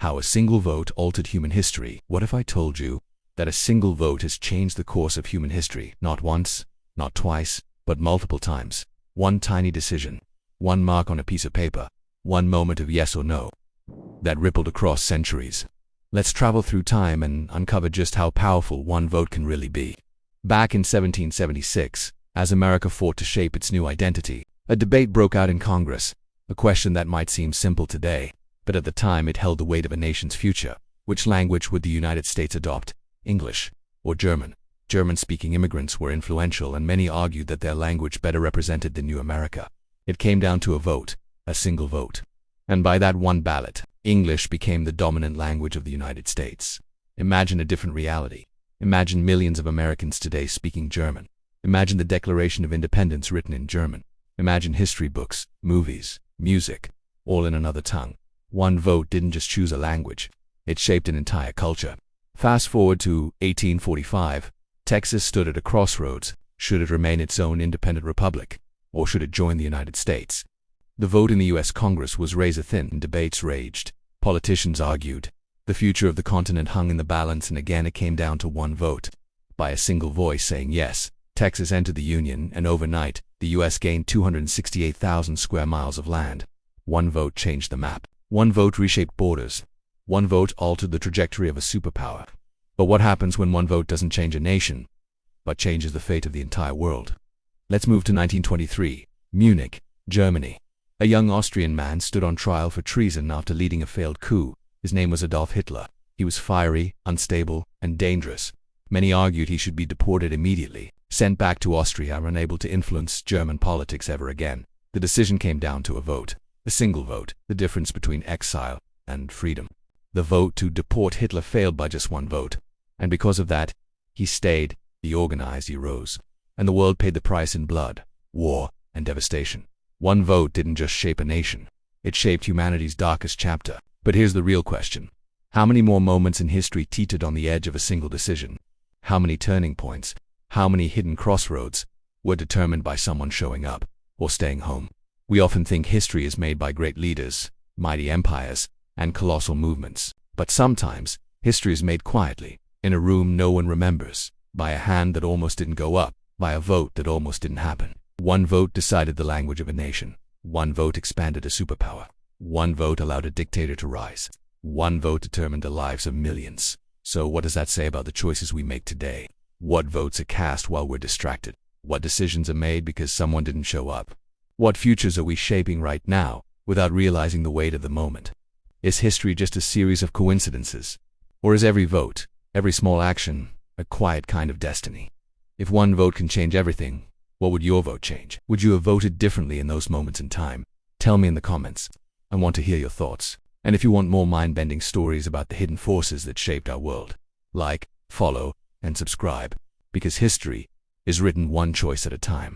How a single vote altered human history. What if I told you that a single vote has changed the course of human history? Not once, not twice, but multiple times. One tiny decision, one mark on a piece of paper, one moment of yes or no, that rippled across centuries. Let's travel through time and uncover just how powerful one vote can really be. Back in 1776, as America fought to shape its new identity, a debate broke out in Congress, a question that might seem simple today, but at the time it held the weight of a nation's future. Which language would the United States adopt? English or German? German-speaking immigrants were influential, and many argued that their language better represented the new America. It came down to a vote, a single vote. And by that one ballot, English became the dominant language of the United States. Imagine a different reality. Imagine millions of Americans today speaking German. Imagine the Declaration of Independence written in German. Imagine history books, movies, music, all in another tongue. One vote didn't just choose a language, it shaped an entire culture. Fast forward to 1845, Texas stood at a crossroads. Should it remain its own independent republic, or should it join the United States? The vote in the U.S. Congress was razor-thin, and debates raged. Politicians argued. The future of the continent hung in the balance, and again it came down to one vote. By a single voice saying yes, Texas entered the Union, and overnight, the U.S. gained 268,000 square miles of land. One vote changed the map. One vote reshaped borders. One vote altered the trajectory of a superpower. But what happens when one vote doesn't change a nation, but changes the fate of the entire world? Let's move to 1923, Munich, Germany. A young Austrian man stood on trial for treason after leading a failed coup. His name was Adolf Hitler. He was fiery, unstable, and dangerous. Many argued he should be deported immediately, sent back to Austria, unable to influence German politics ever again. The decision came down to a vote. A single vote, the difference between exile and freedom. The vote to deport Hitler failed by just one vote. And because of that, he stayed, he organized, he rose. And the world paid the price in blood, war, and devastation. One vote didn't just shape a nation. It shaped humanity's darkest chapter. But here's the real question. How many more moments in history teetered on the edge of a single decision? How many turning points, how many hidden crossroads were determined by someone showing up or staying home? We often think history is made by great leaders, mighty empires, and colossal movements. But sometimes, history is made quietly, in a room no one remembers, by a hand that almost didn't go up, by a vote that almost didn't happen. One vote decided the language of a nation. One vote expanded a superpower. One vote allowed a dictator to rise. One vote determined the lives of millions. So what does that say about the choices we make today? What votes are cast while we're distracted? What decisions are made because someone didn't show up? What futures are we shaping right now without realizing the weight of the moment? Is history just a series of coincidences? Or is every vote, every small action, a quiet kind of destiny? If one vote can change everything, what would your vote change? Would you have voted differently in those moments in time? Tell me in the comments. I want to hear your thoughts. And if you want more mind-bending stories about the hidden forces that shaped our world, like, follow, and subscribe, because history is written one choice at a time.